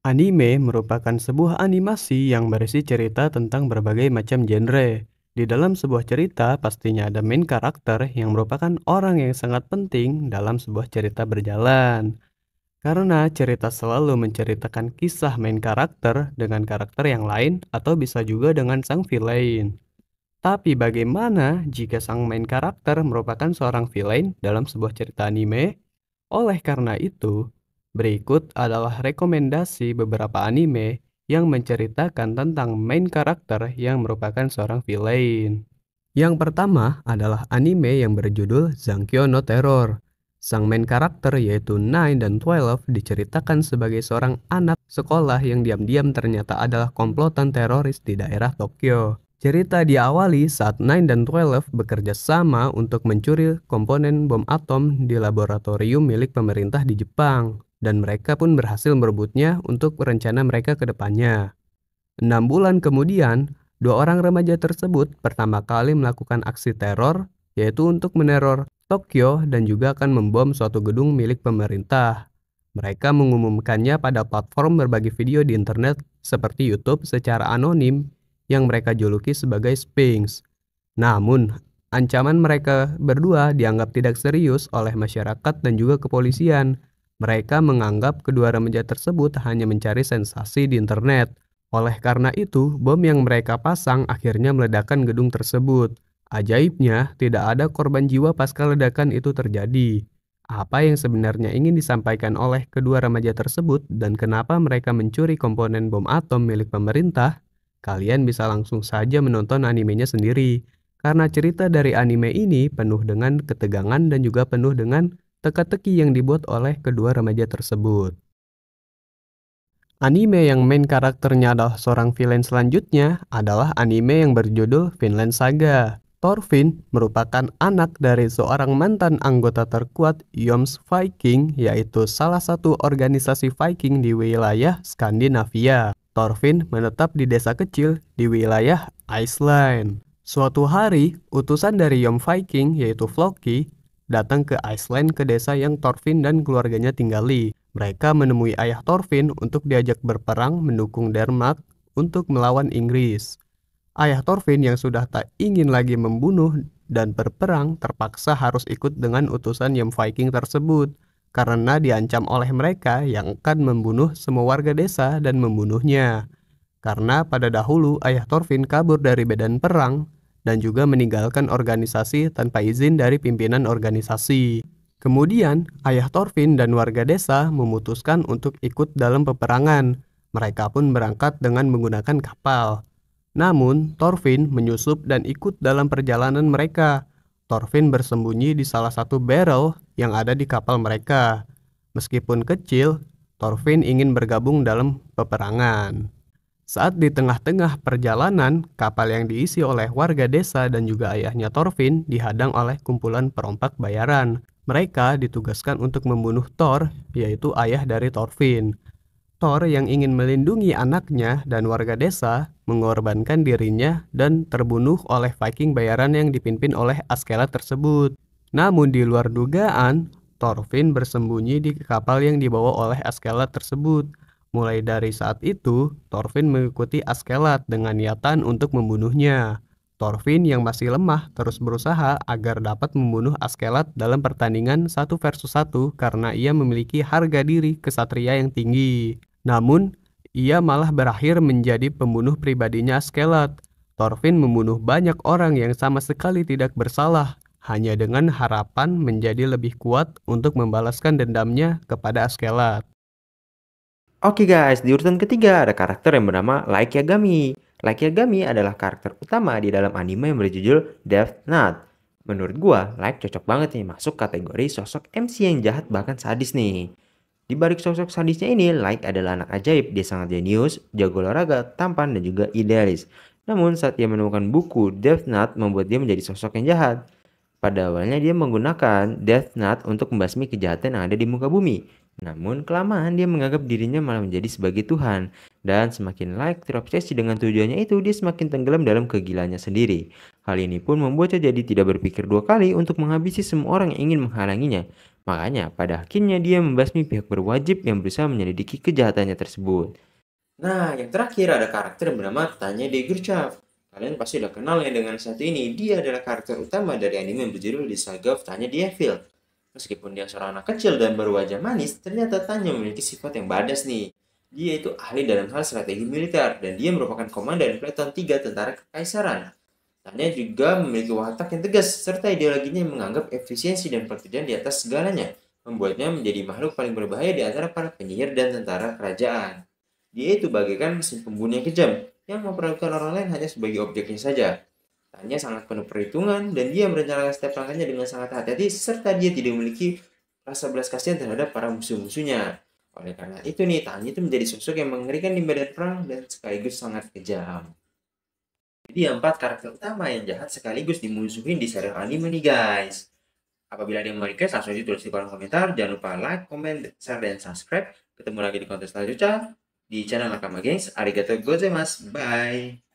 Anime merupakan sebuah animasi yang berisi cerita tentang berbagai macam genre. Di dalam sebuah cerita, pastinya ada main karakter yang merupakan orang yang sangat penting dalam sebuah cerita berjalan. Karena cerita selalu menceritakan kisah main karakter dengan karakter yang lain atau bisa juga dengan sang villain. Tapi bagaimana jika sang main karakter merupakan seorang villain dalam sebuah cerita anime? Oleh karena itu, berikut adalah rekomendasi beberapa anime yang menceritakan tentang main karakter yang merupakan seorang villain. Yang pertama adalah anime yang berjudul Zankyo no Terror. Sang main karakter yaitu Nine dan 12 diceritakan sebagai seorang anak sekolah yang diam-diam ternyata adalah komplotan teroris di daerah Tokyo. Cerita diawali saat Nine dan 12 bekerja sama untuk mencuri komponen bom atom di laboratorium milik pemerintah di Jepang, dan mereka pun berhasil merebutnya untuk rencana mereka ke depannya. 6 bulan kemudian, dua orang remaja tersebut pertama kali melakukan aksi teror, yaitu untuk meneror Tokyo dan juga akan membom suatu gedung milik pemerintah. Mereka mengumumkannya pada platform berbagi video di internet seperti YouTube secara anonim yang mereka juluki sebagai Sphinx. Namun, ancaman mereka berdua dianggap tidak serius oleh masyarakat dan juga kepolisian. Mereka menganggap kedua remaja tersebut hanya mencari sensasi di internet. Oleh karena itu, bom yang mereka pasang akhirnya meledakkan gedung tersebut. Ajaibnya, tidak ada korban jiwa pasca ledakan itu terjadi. Apa yang sebenarnya ingin disampaikan oleh kedua remaja tersebut dan kenapa mereka mencuri komponen bom atom milik pemerintah? Kalian bisa langsung saja menonton animenya sendiri. Karena cerita dari anime ini penuh dengan ketegangan dan juga penuh dengan teka-teki yang dibuat oleh kedua remaja tersebut. Anime yang main karakternya adalah seorang villain selanjutnya adalah anime yang berjudul Vinland Saga. Thorfinn merupakan anak dari seorang mantan anggota terkuat Jomsviking, yaitu salah satu organisasi Viking di wilayah Skandinavia. Thorfinn menetap di desa kecil di wilayah Iceland. Suatu hari, utusan dari Jomsviking yaitu Floki datang ke Iceland ke desa yang Thorfinn dan keluarganya tinggali. Mereka menemui ayah Thorfinn untuk diajak berperang mendukung Denmark untuk melawan Inggris. Ayah Thorfinn yang sudah tak ingin lagi membunuh dan berperang terpaksa harus ikut dengan utusan yang Viking tersebut karena diancam oleh mereka yang akan membunuh semua warga desa dan membunuhnya. Karena pada dahulu ayah Thorfinn kabur dari medan perang dan juga meninggalkan organisasi tanpa izin dari pimpinan organisasi. Kemudian, ayah Thorfinn dan warga desa memutuskan untuk ikut dalam peperangan. Mereka pun berangkat dengan menggunakan kapal. Namun, Thorfinn menyusup dan ikut dalam perjalanan mereka. Thorfinn bersembunyi di salah satu barrel yang ada di kapal mereka. Meskipun kecil, Thorfinn ingin bergabung dalam peperangan. Saat di tengah-tengah perjalanan, kapal yang diisi oleh warga desa dan juga ayahnya Thorfinn dihadang oleh kumpulan perompak bayaran. Mereka ditugaskan untuk membunuh Thor, yaitu ayah dari Thorfinn. Thor yang ingin melindungi anaknya dan warga desa mengorbankan dirinya dan terbunuh oleh Viking bayaran yang dipimpin oleh Askeladd tersebut. Namun di luar dugaan, Thorfinn bersembunyi di kapal yang dibawa oleh Askeladd tersebut. Mulai dari saat itu, Thorfinn mengikuti Askeladd dengan niatan untuk membunuhnya. Thorfinn yang masih lemah terus berusaha agar dapat membunuh Askeladd dalam pertandingan 1 versus 1 karena ia memiliki harga diri kesatria yang tinggi. Namun, ia malah berakhir menjadi pembunuh pribadinya Askeladd. Thorfinn membunuh banyak orang yang sama sekali tidak bersalah, hanya dengan harapan menjadi lebih kuat untuk membalaskan dendamnya kepada Askeladd. Oke guys, di urutan ketiga ada karakter yang bernama Light Yagami. Light Yagami adalah karakter utama di dalam anime yang berjudul Death Note. Menurut gua, Light cocok banget nih masuk kategori sosok MC yang jahat bahkan sadis nih. Di balik sosok sadisnya ini, Light adalah anak ajaib. Dia sangat jenius, jago olahraga, tampan, dan juga idealis. Namun saat dia menemukan buku Death Note membuat dia menjadi sosok yang jahat. Pada awalnya dia menggunakan Death Note untuk membasmi kejahatan yang ada di muka bumi. Namun kelamaan dia menganggap dirinya malah menjadi sebagai Tuhan. Dan semakin Light terobsesi dengan tujuannya itu, dia semakin tenggelam dalam kegilaannya sendiri. Hal ini pun membuatnya jadi tidak berpikir dua kali untuk menghabisi semua orang yang ingin menghalanginya. Makanya, pada akhirnya dia membasmi pihak berwajib yang berusaha menyelidiki kejahatannya tersebut. Nah, yang terakhir ada karakter yang bernama Tanya de Gurchav. Kalian pasti udah kenal ya dengan satu ini. Dia adalah karakter utama dari anime yang berjudul The Saga of Tanya the Evil. Meskipun dia seorang anak kecil dan berwajah manis, ternyata Tanya memiliki sifat yang badas nih. Dia itu ahli dalam hal strategi militer, dan dia merupakan komandan Peleton 3 Tentara Kekaisaran. Tanya juga memiliki watak yang tegas, serta ideologinya yang menganggap efisiensi dan pekerjaan di atas segalanya, membuatnya menjadi makhluk paling berbahaya di antara para penyihir dan tentara kerajaan. Dia itu bagaikan mesin pembunuh yang kejam, yang memperlakukan orang lain hanya sebagai objeknya saja. Tanya sangat penuh perhitungan, dan dia merencanakan setiap langkahnya dengan sangat hati-hati, serta dia tidak memiliki rasa belas kasihan terhadap para musuh-musuhnya. Oleh karena itu nih, Tanya itu menjadi sosok yang mengerikan di medan perang dan sekaligus sangat kejam. Jadi 4 karakter utama yang jahat sekaligus dimusuhin di serial anime nih guys. Apabila ada yang mau request, langsung aja tulis di kolom komentar. Jangan lupa like, comment, share, dan subscribe. Ketemu lagi di konten selanjutnya di channel Nakama Games. Arigatou gozaimasu. Bye.